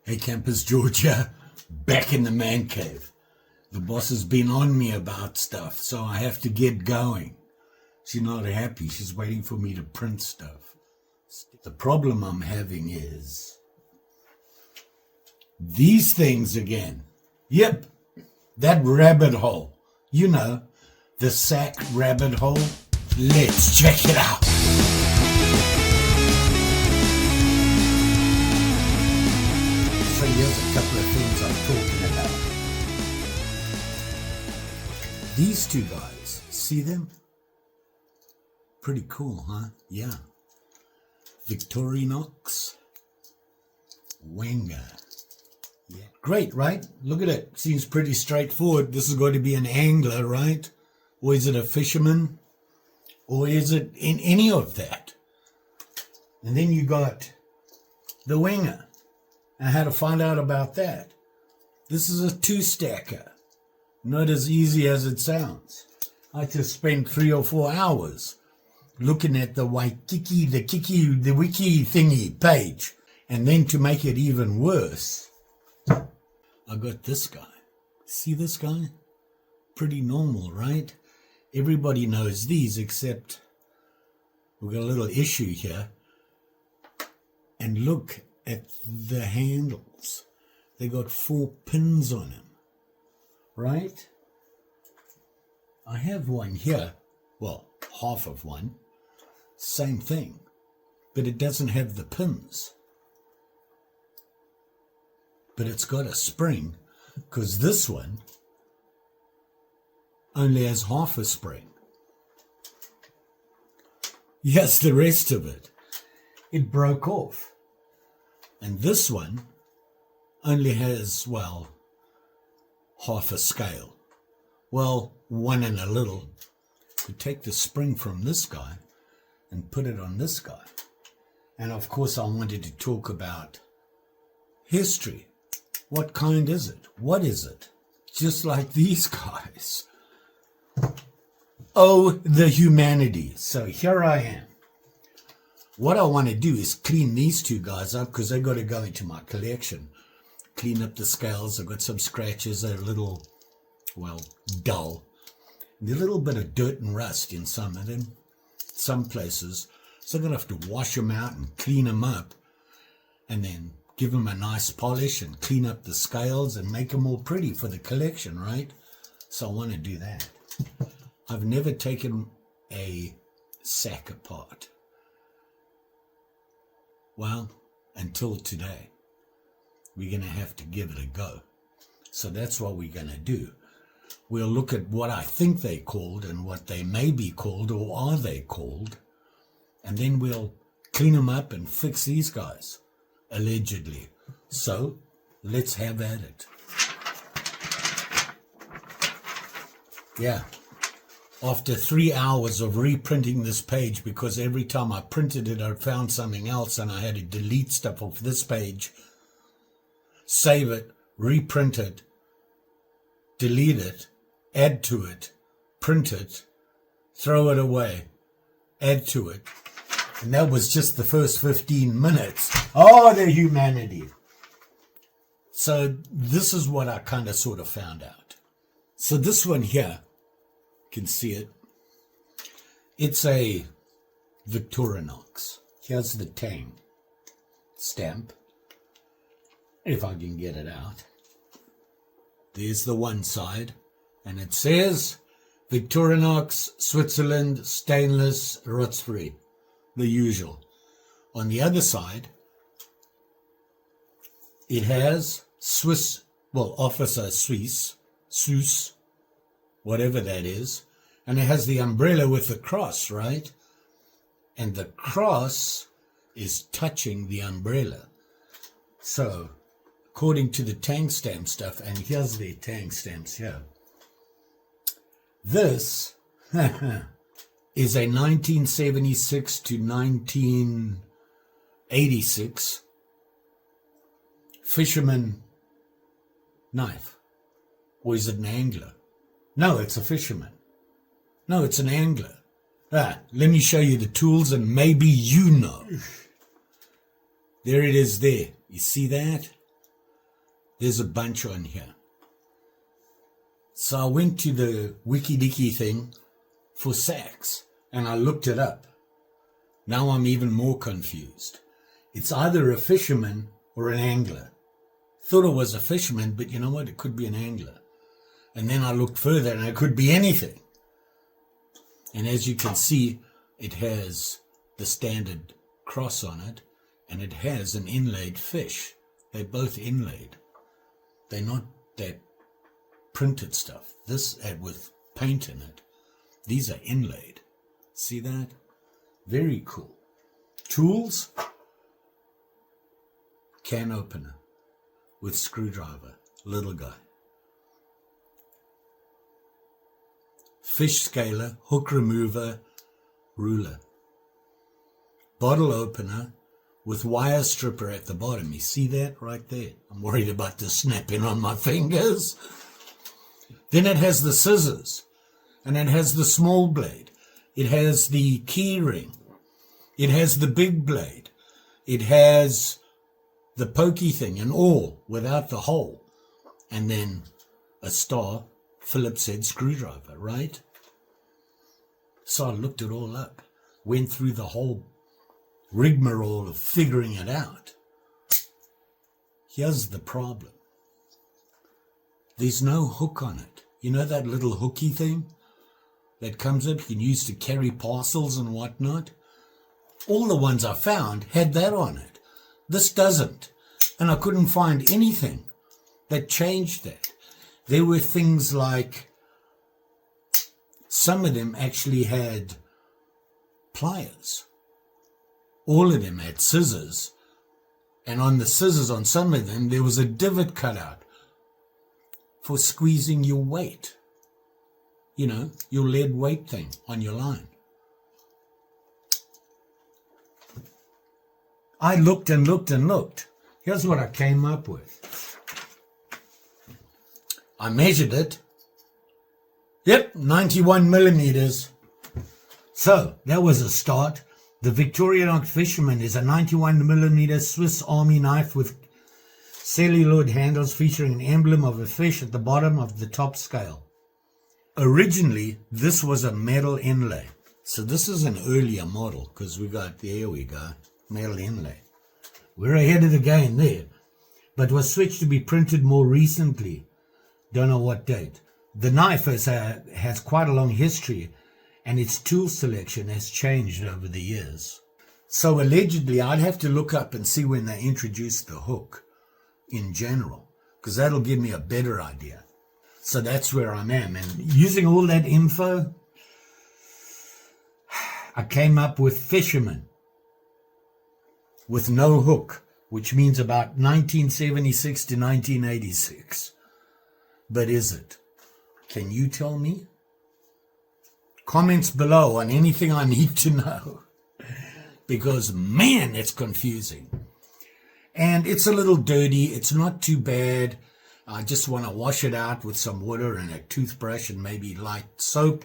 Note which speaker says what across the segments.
Speaker 1: Hey Campus Georgia, back in the man cave. The boss has been on me about stuff, so I have to get going. She's not happy, she's waiting for me to print stuff. The problem I'm having is these things again. Yep, that rabbit hole. You know, the SAK rabbit hole. Let's check it out. So here's a couple of things I'm talking about. These two guys, see them? Pretty cool, huh? Yeah. Victorinox, Wenger. Yeah. Great, right? Look at it. Seems pretty straightforward. This is going to be an angler, right? Or is it a fisherman? Or is it in any of that? And then you got the Wenger. I had to find out about that. This is a two-stacker. Not as easy as it sounds. I just spent 3 or 4 hours looking at the wiki thingy page. And then to make it even worse, I got this guy. See this guy? Pretty normal, right? Everybody knows these, except we've got a little issue here. And look at the handles. They got 4 pins on them, right? I have one here, well, half of one, same thing, but it doesn't have the pins. But it's got a spring, because this one only has half a spring. Yes, the rest of it. It broke off. And this one only has, well, half a scale. Well, 1 and a little. You take the spring from this guy and put it on this guy. And of course I wanted to talk about history. What kind is it? What is it? Just like these guys. Oh, the humanity. So here I am. What I want to do is clean these two guys up because they got to go into my collection. Clean up the scales. I've got some scratches. They're a little, well, dull. And a little bit of dirt and rust in some of them, some places. So I'm going to have to wash them out and clean them up. And then give them a nice polish and clean up the scales and make them all pretty for the collection, right? So I want to do that. I've never taken a SAK apart. Well, until today, we're going to have to give it a go. So that's what we're going to do. We'll look at what I think they're called and what they may be called, or are they called, and then we'll clean them up and fix these guys, allegedly. So let's have at it. Yeah. After 3 hours of reprinting this page, because every time I printed it, I found something else and I had to delete stuff off this page, save it, reprint it, delete it, add to it, print it, throw it away, add to it. And that was just the first 15 minutes. Oh, the humanity. So this is what I kind of sort of found out. So this one here, can see it. It's a Victorinox. Here's the Tang stamp, if I can get it out. There's the one side, and it says Victorinox, Switzerland, stainless, rust-free, the usual. On the other side, it has Swiss, well, Officer Swiss, whatever that is, and it has the umbrella with the cross, right? And the cross is touching the umbrella. So, according to the Tang stamp stuff, and here's the Tang stamps here, this is a 1976 to 1986 Fisherman knife. Or is it an angler? No, it's a fisherman. No, it's an angler. Let me show you the tools and maybe you know. There it is there. You see that? There's a bunch on here. So I went to the wiki-dicky thing for SAKs and I looked it up. Now I'm even more confused. It's either a fisherman or an angler. Thought it was a fisherman, but you know what? It could be an angler. And then I looked further and it could be anything. And as you can see, it has the standard cross on it and it has an inlaid fish. They're both inlaid. They're not that printed stuff. This had with paint in it. These are inlaid. See that? Very cool. Tools. Can opener with screwdriver. Little guy. Fish scaler, hook remover, ruler. Bottle opener with wire stripper at the bottom. You see that right there? I'm worried about this snapping on my fingers. Then it has the scissors, and it has the small blade. It has the key ring. It has the big blade. It has the pokey thing and all without the hole. And then a star Phillips head screwdriver, right? So I looked it all up, went through the whole rigmarole of figuring it out. Here's the problem. There's no hook on it. You know that little hooky thing that comes up, you can use to carry parcels and whatnot? All the ones I found had that on it. This doesn't. And I couldn't find anything that changed that. There were things like, some of them actually had pliers. All of them had scissors. And on the scissors, on some of them, there was a divot cut out for squeezing your weight. You know, your lead weight thing on your line. I looked and looked and looked. Here's what I came up with. I measured it. Yep, 91 millimeters. So, that was a start. The Victorinox Fisherman is a 91 millimeter Swiss Army knife with celluloid handles featuring an emblem of a fish at the bottom of the top scale. Originally, this was a metal inlay. So this is an earlier model because there we go, metal inlay. We're ahead of the game there. But was switched to be printed more recently. Don't know what date. The knife has quite a long history and its tool selection has changed over the years. So allegedly, I'd have to look up and see when they introduced the hook in general, because that'll give me a better idea. So that's where I am. And using all that info, I came up with Fisherman with no hook, which means about 1976 to 1986. But is it? Can you tell me? Comments below on anything I need to know. Because, man, it's confusing. And it's a little dirty. It's not too bad. I just want to wash it out with some water and a toothbrush and maybe light soap.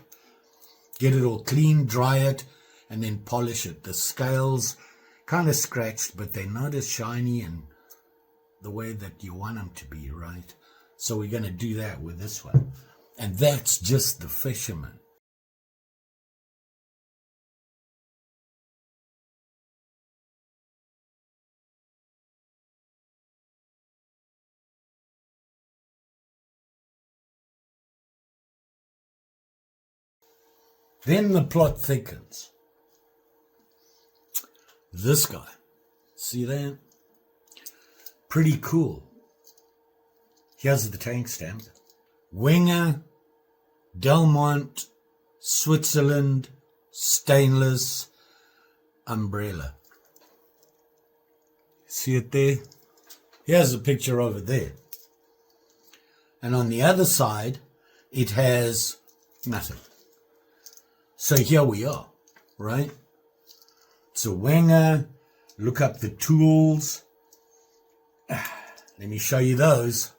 Speaker 1: Get it all clean, dry it, and then polish it. The scales kind of scratched, but they're not as shiny and the way that you want them to be, right? So we're going to do that with this one. And that's just the Fisherman. Then the plot thickens. This guy, see that? Pretty cool. Here's the tank stamp. Wenger, Delmont, Switzerland, stainless, umbrella. See it there? Here's a picture over there. And on the other side, it has nothing. So here we are, right? So Wenger, look up the tools. Let me show you those.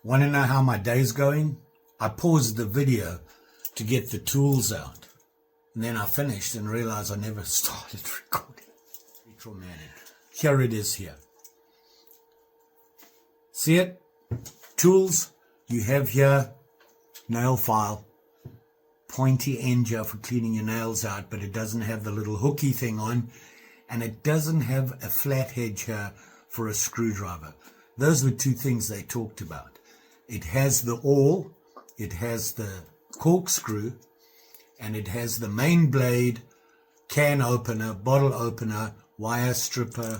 Speaker 1: Want to know how my day's going? I paused the video to get the tools out. And then I finished and realized I never started recording. Very traumatic. Here it is here. See it? Tools, you have here, nail file, pointy end here for cleaning your nails out, but it doesn't have the little hooky thing on, and it doesn't have a flat edge here for a screwdriver. Those were two things they talked about. It has the awl, it has the corkscrew, and it has the main blade, can opener, bottle opener, wire stripper,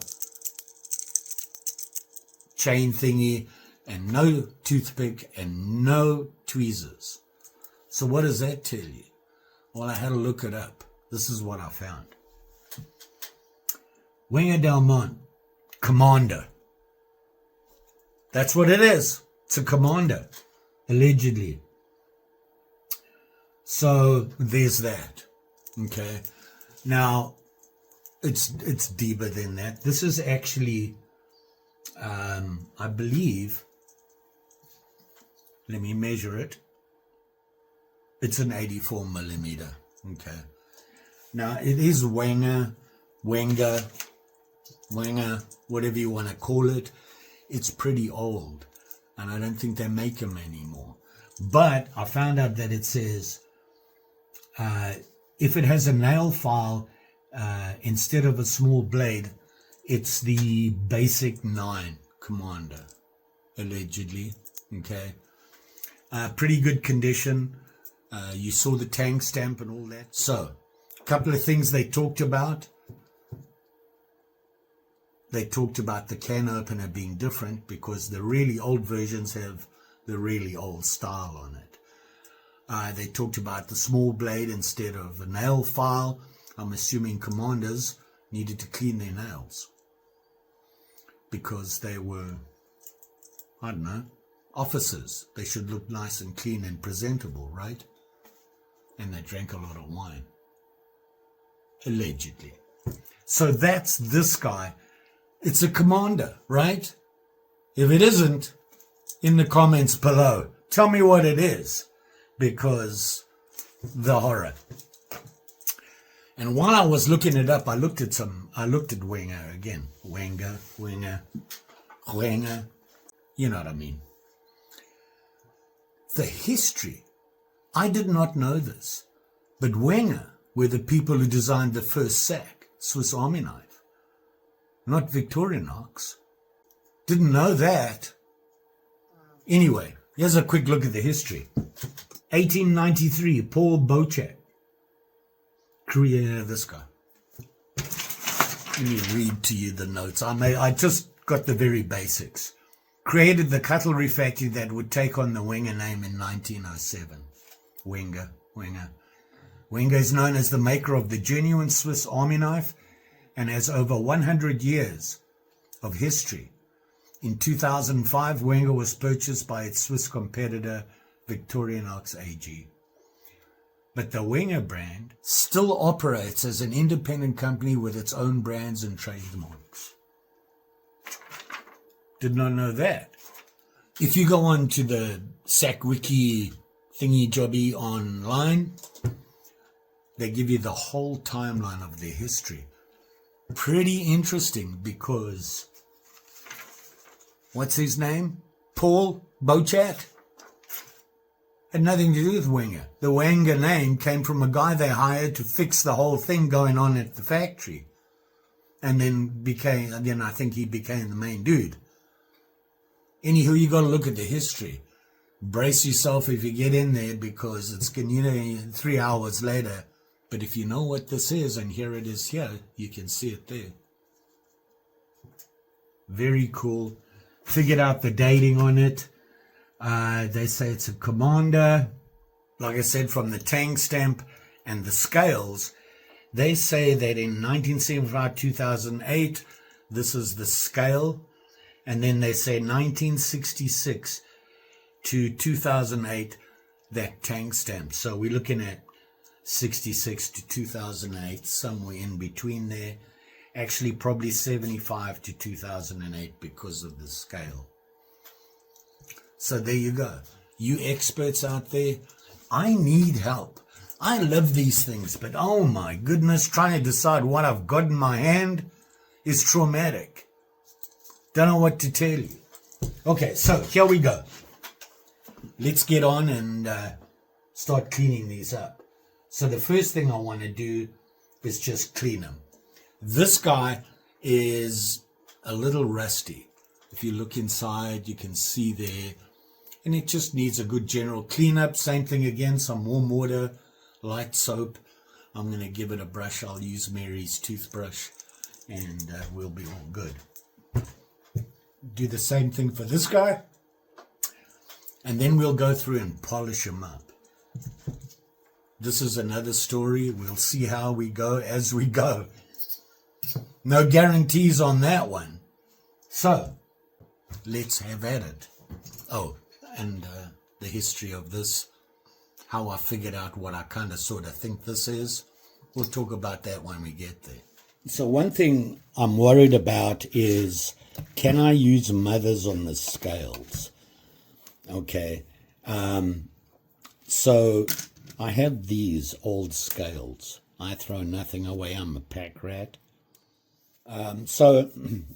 Speaker 1: chain thingy, and no toothpick and no tweezers. So what does that tell you? Well, I had to look it up. This is what I found. Wenger Delmont, Commander. That's what it is. It's a Commander, allegedly. So there's that. Okay. Now, it's deeper than that. This is actually, I believe, let me measure it. It's an 84 millimeter. Okay. Now, it is Wenger, whatever you want to call it. It's pretty old, and I don't think they make them anymore. But I found out that it says, if it has a nail file instead of a small blade, it's the basic 9 Commander, allegedly. Okay. Pretty good condition. You saw the tank stamp and all that. So, a couple of things they talked about. They talked about the can opener being different because the really old versions have the really old style on it. They talked about the small blade instead of a nail file. I'm assuming commanders needed to clean their nails because they were, I don't know, officers. They should look nice and clean and presentable, right? And they drank a lot of wine, allegedly. So that's this guy. It's a Commander, right? If it isn't, in the comments below, tell me what it is, because the horror. And while I was looking it up, I looked at Wenger again. Wenger. You know what I mean. The history. I did not know this, but Wenger were the people who designed the first SAK, Swiss Army knife, not victorinox. Didn't know that. Anyway, here's a quick look at the history. 1893, Paul Bochat created this guy. Let me read to you the notes. I just got the very basics. Created the cutlery factory that would take on the Wenger name in 1907. Wenger. Wenger is known as the maker of the genuine Swiss Army knife and has over 100 years of history. In 2005, Wenger was purchased by its Swiss competitor, Victorinox AG. But the Wenger brand still operates as an independent company with its own brands and trademarks. Did not know that. If you go on to the SAK Wiki thingy jobby online, they give you the whole timeline of their history. Pretty interesting because, what's his name? Paul Bochat? Had nothing to do with Wenger. The Wenger name came from a guy they hired to fix the whole thing going on at the factory. And then I think he became the main dude. Anywho, you got to look at the history. Brace yourself if you get in there because it's going to, 3 hours later. But if you know what this is, and here it is here, you can see it there. Very cool. Figured out the dating on it. They say it's a Commander. Like I said, from the tang stamp and the scales, they say that in 1975, 2008, this is the scale. And then they say 1966 to 2008, that tang stamp. So we're looking at 66 to 2008, somewhere in between there. Actually, probably 75 to 2008 because of the scale. So there you go. You experts out there, I need help. I love these things, but oh my goodness, trying to decide what I've got in my hand is traumatic. Don't know what to tell you. Okay, so here we go. Let's get on and start cleaning these up. So the first thing I want to do is just clean them. This guy is a little rusty. If you look inside, you can see there. And it just needs a good general cleanup. Same thing again, some warm water, light soap. I'm going to give it a brush. I'll use Mary's toothbrush and we'll be all good. Do the same thing for this guy. And then we'll go through and polish him up. This is another story. We'll see how we go as we go. No guarantees on that one. So, let's have at it. Oh, and the history of this, how I figured out what I kind of sort of think this is. We'll talk about that when we get there. So one thing I'm worried about is, can I use mothers on the scales? Okay, so I have these old scales. I throw nothing away. I'm a pack rat. So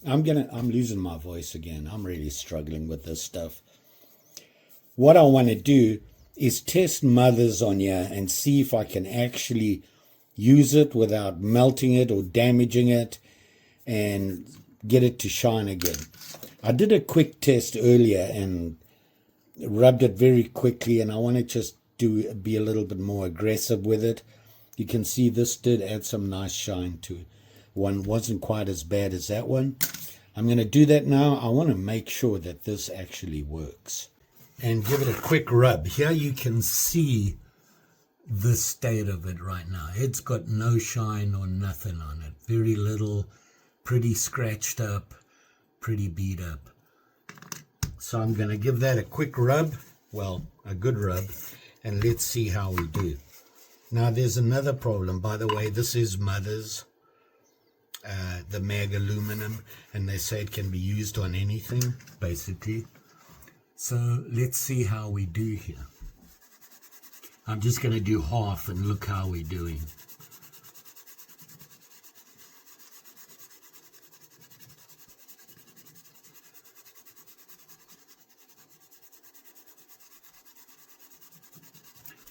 Speaker 1: I'm losing my voice again. I'm really struggling with this stuff. What I want to do is test mothers on here and see if I can actually use it without melting it or damaging it and get it to shine again. I did a quick test earlier and rubbed it very quickly, and I want to just be a little bit more aggressive with it. You can see this did add some nice shine to it. One wasn't quite as bad as that one. I'm going to do that now. I want to make sure that this actually works. And give it a quick rub. Here you can see the state of it right now. It's got no shine or nothing on it. Very little, pretty scratched up, pretty beat up. So I'm going to give that a quick rub. Well, a good rub. And let's see how we do. Now there's another problem. By the way, this is Mother's. The mag aluminum, and they say it can be used on anything basically. So let's see how we do here. I'm just going to do half and look how we're doing.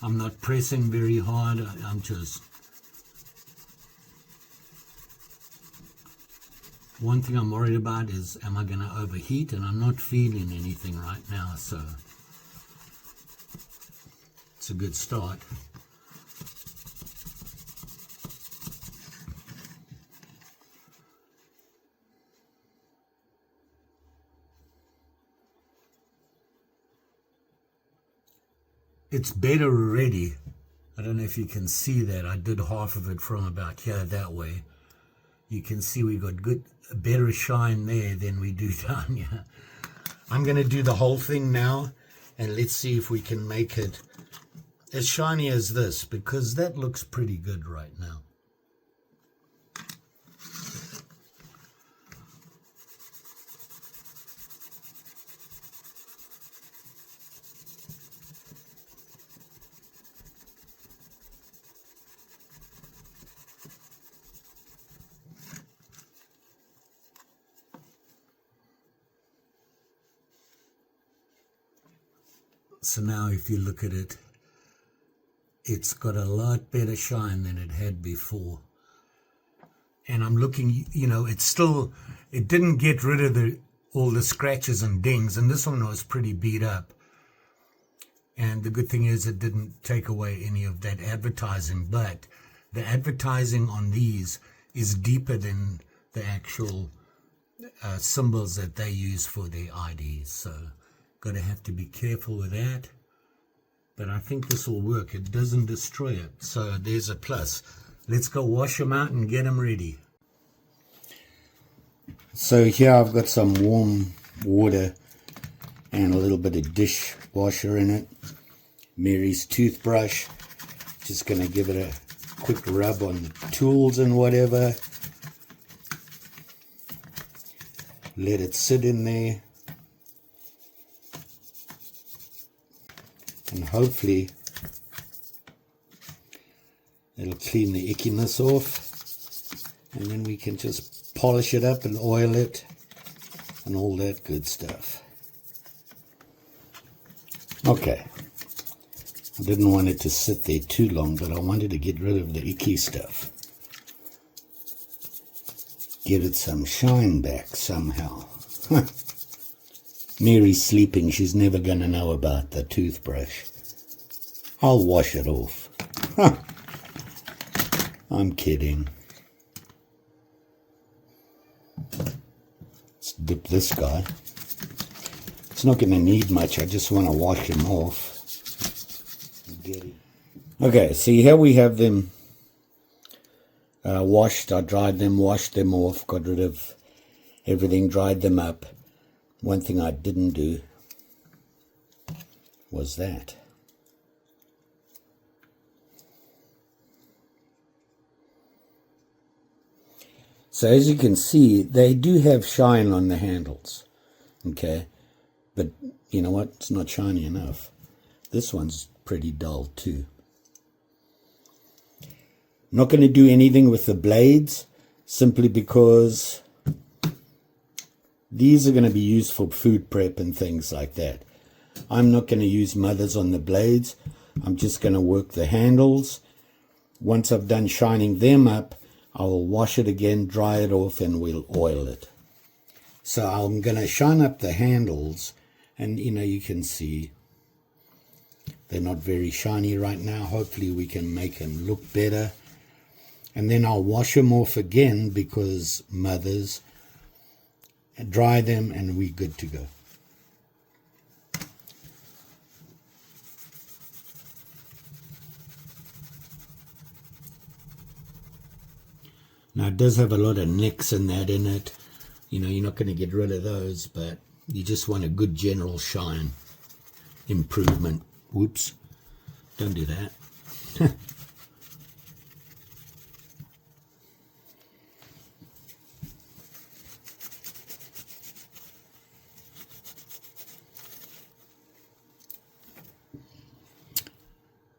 Speaker 1: I'm not pressing very hard. I'm just... One thing I'm worried about is, am I going to overheat? And I'm not feeling anything right now, so it's a good start. It's better already. I don't know if you can see that. I did half of it from about here that way. You can see we got better shine there than we do down here. I'm going to do the whole thing now, and let's see if we can make it as shiny as this, because that looks pretty good right now. So now if you look at it, it's got a lot better shine than it had before. And I'm looking, you know, it didn't get rid of all the scratches and dings, and this one was pretty beat up. And the good thing is it didn't take away any of that advertising, but the advertising on these is deeper than the actual symbols that they use for their IDs. So got to have to be careful with that. But I think this will work. It doesn't destroy it. So there's a plus. Let's go wash them out and get them ready. So here I've got some warm water and a little bit of dishwasher in it. Mary's toothbrush. Just going to give it a quick rub on the tools and whatever. Let it sit in there. And hopefully it'll clean the ickiness off, and then we can just polish it up and oil it and all that good stuff. Okay. I didn't want it to sit there too long, but I wanted to get rid of the icky stuff. Give it some shine back somehow. Mary's sleeping. She's never going to know about the toothbrush. I'll wash it off. I'm kidding. Let's dip this guy. It's not going to need much. I just want to wash him off. Okay, see here we have them washed. I dried them, washed them off, got rid of everything, dried them up. One thing I didn't do was that. So as you can see, they do have shine on the handles, okay? But you know what? It's not shiny enough. This one's pretty dull too. Not going to do anything with the blades, simply because these are going to be used for food prep and things like that. I'm not going to use mothers on the blades. I'm just going to work the handles. Once I've done shining them up, I will wash it again, dry it off, and we'll oil it. So I'm going to shine up the handles, and you know, you can see they're not very shiny right now. Hopefully we can make them look better. And then I'll wash them off again, because mothers, dry them, and we're good to go. Now it does have a lot of nicks and that in it. You know, you're not going to get rid of those, but you just want a good general shine improvement. Whoops, don't do that.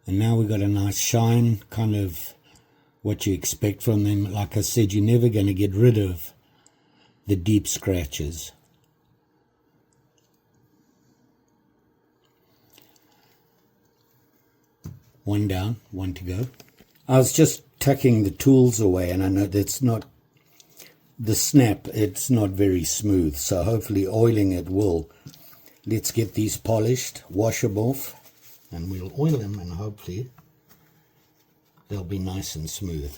Speaker 1: And now we've got a nice shine, kind of what you expect from them. Like I said, you're never going to get rid of the deep scratches. One down, one to go. I was just tucking the tools away, and I know that's not the snap, it's not very smooth, so hopefully oiling it will. Let's get these polished, wash them off, and we'll oil them, and hopefully they'll be nice and smooth.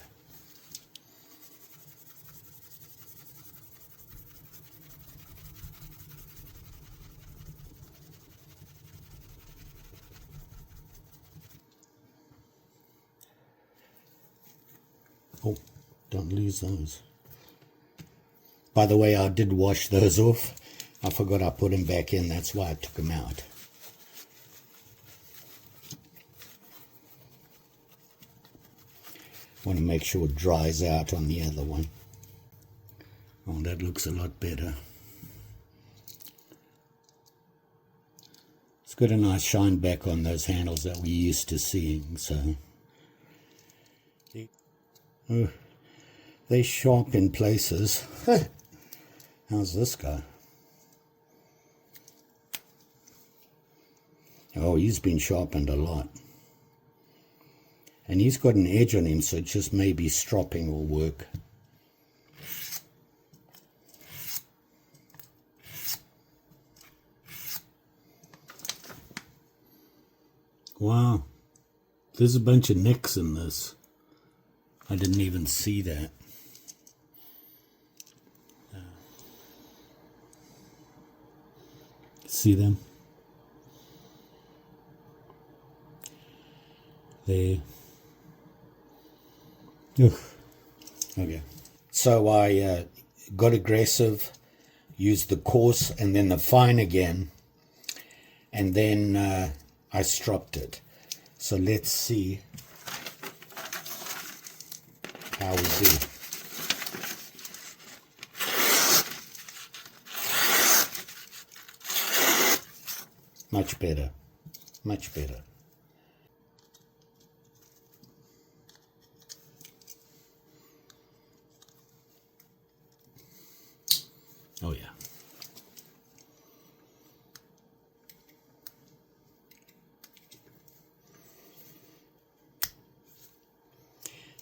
Speaker 1: Oh, don't lose those. By the way, I did wash those off. I forgot I put them back in, that's why I took them out. Want to make sure it dries out on the other one. Oh, that looks a lot better. It's got a nice shine back on those handles that we're used to seeing, so. Oh, they're sharp in places. How's this guy? Oh, he's been sharpened a lot. And he's got an edge on him, so just maybe stropping will work. Wow, there's a bunch of nicks in this. I didn't even see that. See them? There. Okay. So I got aggressive, used the coarse and then the fine again, and then I stropped it. So let's see how we do. Much better, much better. Oh yeah.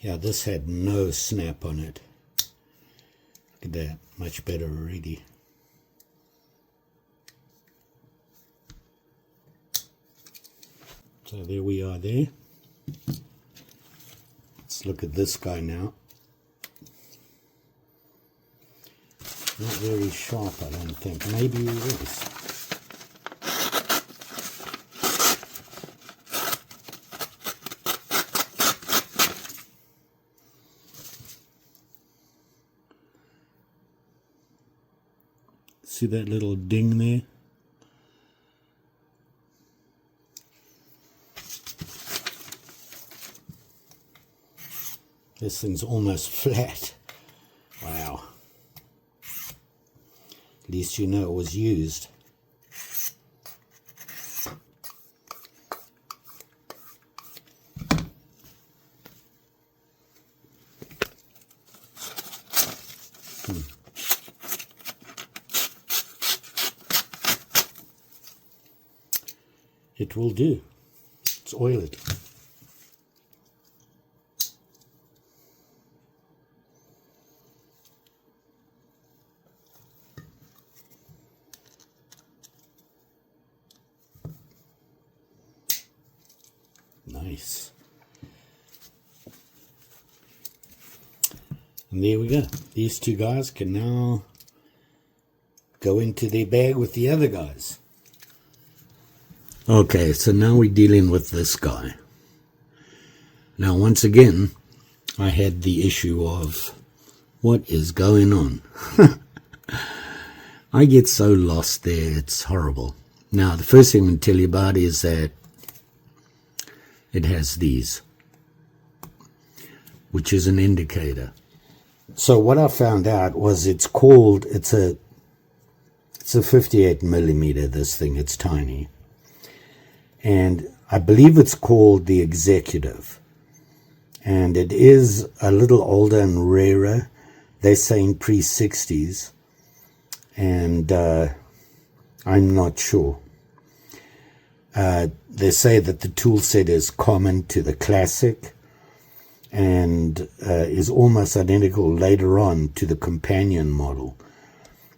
Speaker 1: Yeah, this had no snap on it. Look at that, much better already. So there we are there. Let's look at this guy now. Not very sharp, I don't think. Maybe it is. See that little ding there? This thing's almost flat. Wow. At least you know it was used. It will do. Let's oil it. Nice. And there we go. These two guys can now go into their bag with the other guys. Okay, so now we're dealing with this guy. Now, once again, I had the issue of what is going on. I get so lost there, it's horrible. Now, the first thing I'm going to tell you about is that it has these, which is an indicator. So what I found out was it's a 58 millimeter, this thing, it's tiny. And I believe it's called the Executive. And it is a little older and rarer. They're saying pre-60s. And I'm not sure. They say that the tool set is common to the Classic and is almost identical later on to the Companion model.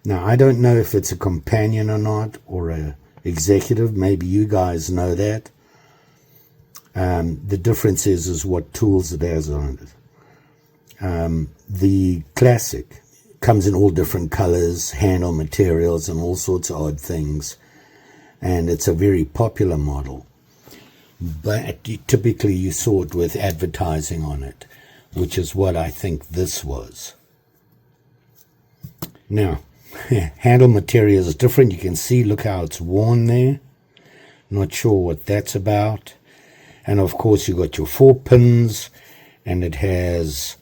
Speaker 1: Now, I don't know if it's a Companion or not, or a Executive. Maybe you guys know that. The difference is what tools it has on it. The Classic comes in all different colors, handle materials, and all sorts of odd things. And it's a very popular model. But typically you saw it with advertising on it, which is what I think this was. Now, handle material is different. You can see, look how it's worn there. Not sure what that's about. And of course you got your 4 pins, and it has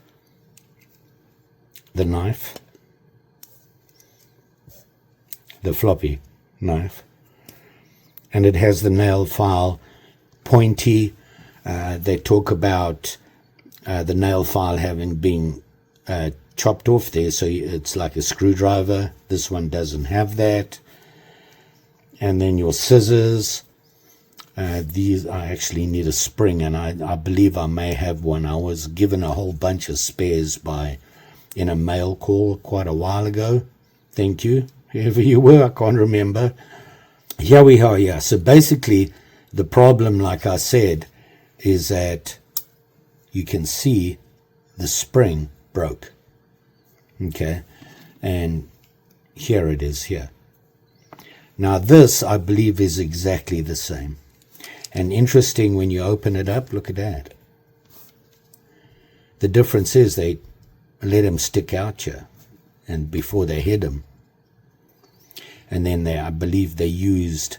Speaker 1: the knife, the floppy knife, and it has the nail file, pointy. They talk about the nail file having been chopped off there, so it's like a screwdriver. This one doesn't have that. And then your scissors. These, I actually need a spring, and I believe I may have one. I was given a whole bunch of spares in a mail call quite a while ago. Thank you, whoever you were, I can't remember. Here we are, yeah. So basically, the problem, like I said, is that you can see the spring broke. Okay, and here it is here. Now this, I believe, is exactly the same. And interesting, when you open it up, look at that. The difference is they let him stick out here, and before they hit him. And then I believe they used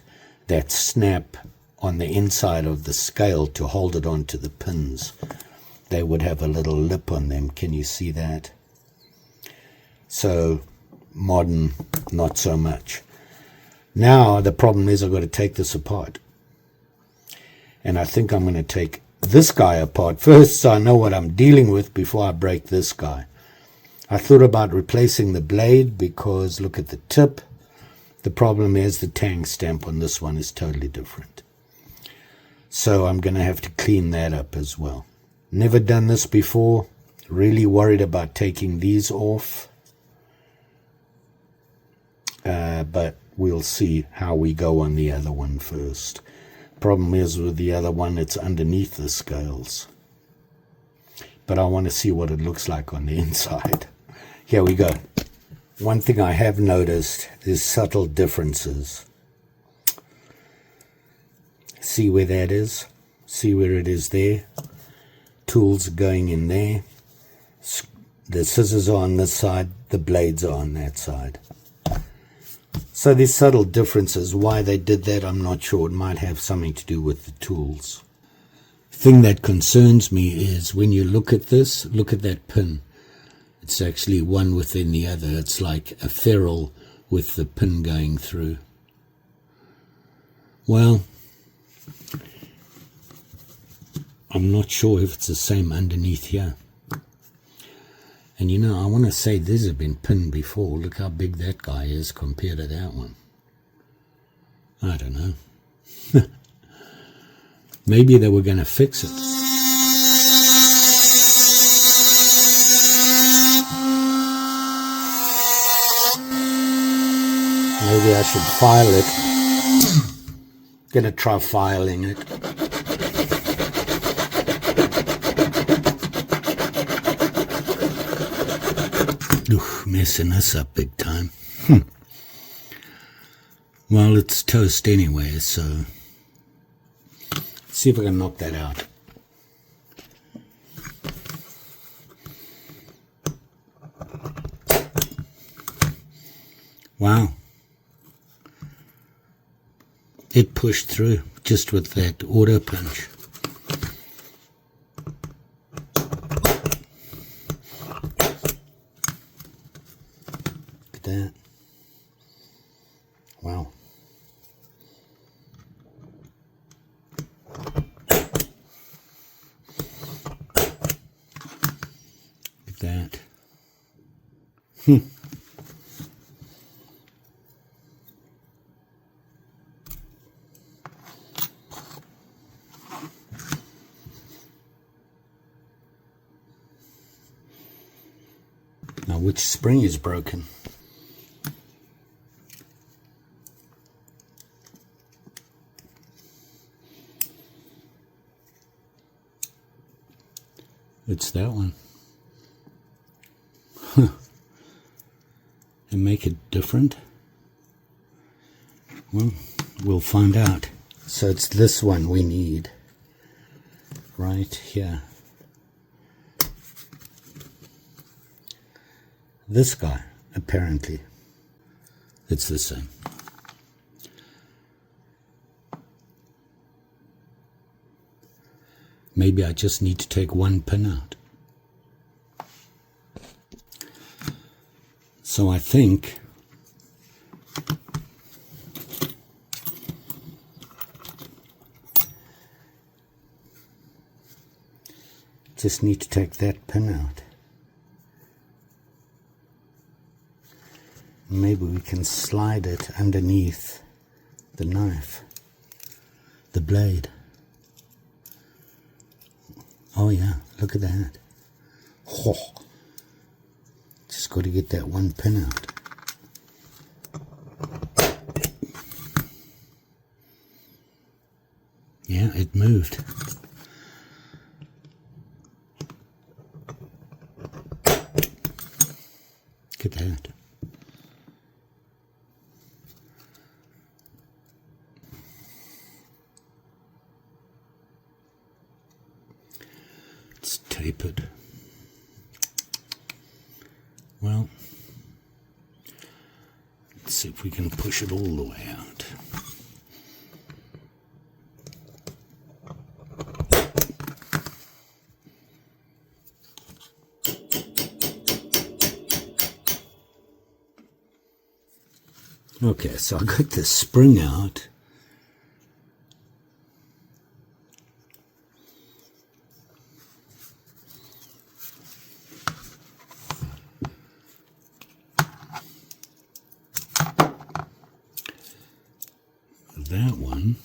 Speaker 1: that snap on the inside of the scale to hold it onto the pins. They would have a little lip on them. Can you see that? So modern, not so much. Now the problem is I've got to take this apart. And I think I'm going to take this guy apart first, so I know what I'm dealing with before I break this guy. I thought about replacing the blade because look at the tip. The problem is the tang stamp on this one is totally different. So I'm going to have to clean that up as well. Never done this before. Really worried about taking these off. But we'll see how we go on the other one first. Problem is with the other one, it's underneath the scales. But I want to see what it looks like on the inside. Here we go. One thing I have noticed is subtle differences. See where that is? See where it is there? Tools are going in there. The scissors are on this side, the blades are on that side. So there's subtle differences. Why they did that, I'm not sure. It might have something to do with the tools. Thing that concerns me is when you look at this, look at that pin. It's actually one within the other. It's like a ferrule with the pin going through. Well, I'm not sure if it's the same underneath here. And you know, I want to say these have been pinned before. Look how big that guy is compared to that one. I don't know. Maybe they were going to fix it. Maybe I should file it. Gonna try filing it. Messing us up big time. Well, it's toast anyway, so let's see if I can knock that out. Wow. It pushed through just with that auto punch. That. Wow. Look at that. Now, which spring is broken? It's that one. And make it different? Well, we'll find out. So it's this one we need. Right here. This guy, apparently. It's the same. Maybe I just need to take one pin out. So I think just need to take that pin out. Maybe we can slide it underneath the knife, the blade. Oh yeah, look at that. Oh. Just got to get that one pin out. Yeah, it moved. Look at that. It's tapered. Well, let's see if we can push it all the way out. Okay, so I got the spring out. That one.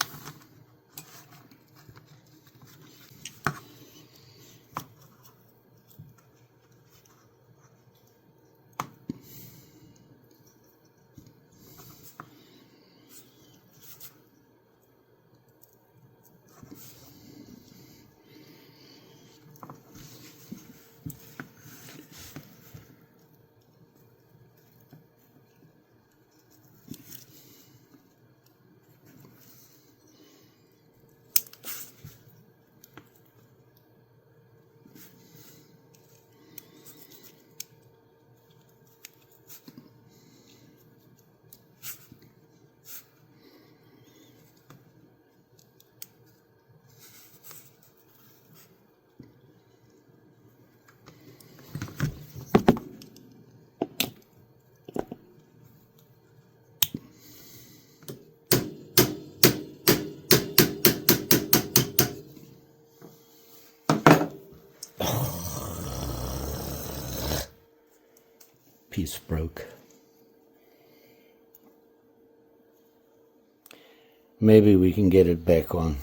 Speaker 1: piece broke. Maybe we can get it back on.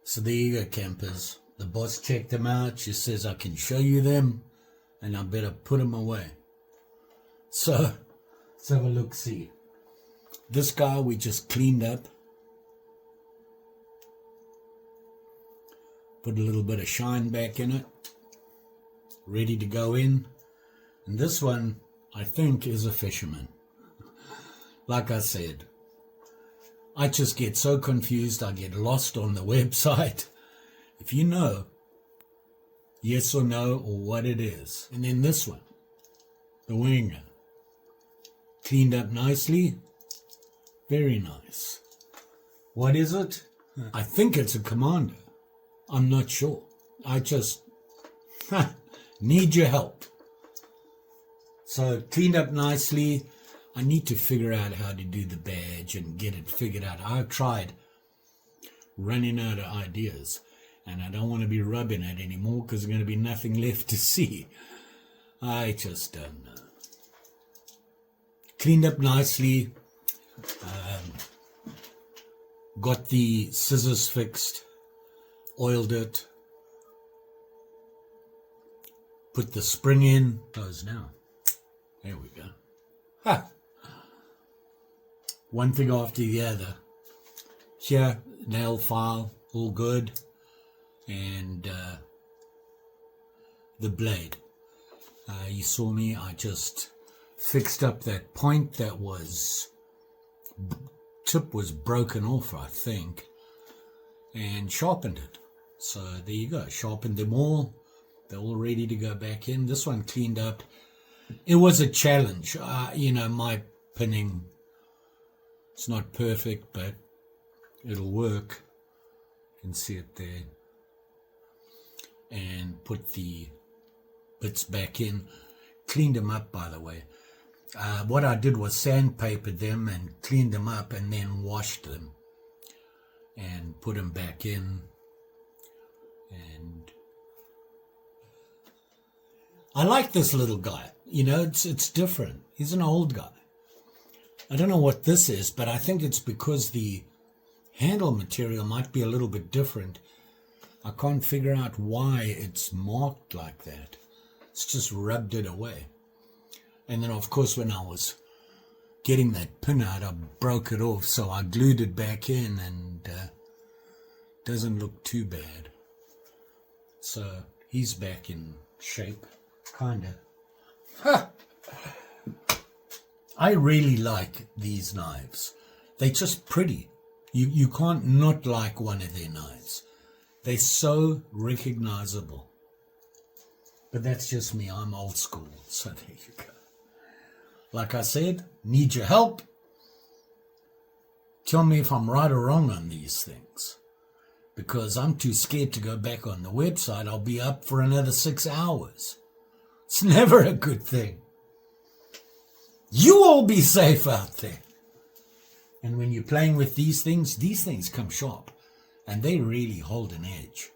Speaker 1: So there you go, campers. The boss checked them out. She says I can show you them and I better put them away. So let's have a look, see. This guy we just cleaned up. Put a little bit of shine back in it. Ready to go in. And this one, I think, is a Fisherman. Like I said, I just get so confused. I get lost on the website. If you know, yes or no, or what it is. And then this one, the Wenger. Cleaned up nicely. Very nice. What is it? I think it's a Commander. I'm not sure. I just need your help. So cleaned up nicely. I need to figure out how to do the badge and get it figured out. I've tried, running out of ideas, and I don't want to be rubbing it anymore because there's going to be nothing left to see. I just don't know. Cleaned up nicely. Got the scissors fixed. Oiled it. Put the spring in. Close now. There we go. Ha! One thing after the other. Here, nail file, all good. And the blade. You saw me, I just fixed up that point that was, tip was broken off, I think, and sharpened it. So there you go, sharpened them all. They're all ready to go back in. This one cleaned up. It was a challenge. You know, my pinning, it's not perfect, but it'll work. You can see it there. And put the bits back in. Cleaned them up, by the way. What I did was sandpapered them and cleaned them up and then washed them and put them back in. And I like this little guy. You know, it's different. He's an old guy. I don't know what this is, but I think it's because the handle material might be a little bit different. I can't figure out why it's marked like that. It's just rubbed it away. And then, of course, when I was getting that pin out, I broke it off, so I glued it back in, and doesn't look too bad. So he's back in shape, kind of. I really like these knives. They're just pretty. You can't not like one of their knives. They're so recognizable. But that's just me. I'm old school. So there you go. Like I said, need your help. Tell me if I'm right or wrong on these things. Because I'm too scared to go back on the website. I'll be up for another 6 hours. It's never a good thing. You all be safe out there. And when you're playing with these things come sharp. And they really hold an edge.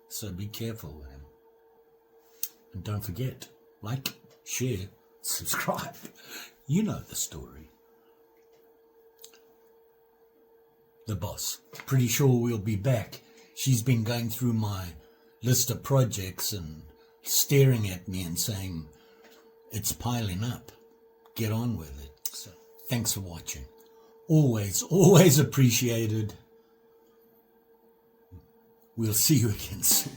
Speaker 1: So be careful with them. And don't forget, like, share, subscribe. You know the story. The boss. Pretty sure we'll be back. She's been going through my list of projects and staring at me and saying, it's piling up. Get on with it. So thanks for watching. Always appreciated. We'll see you again soon.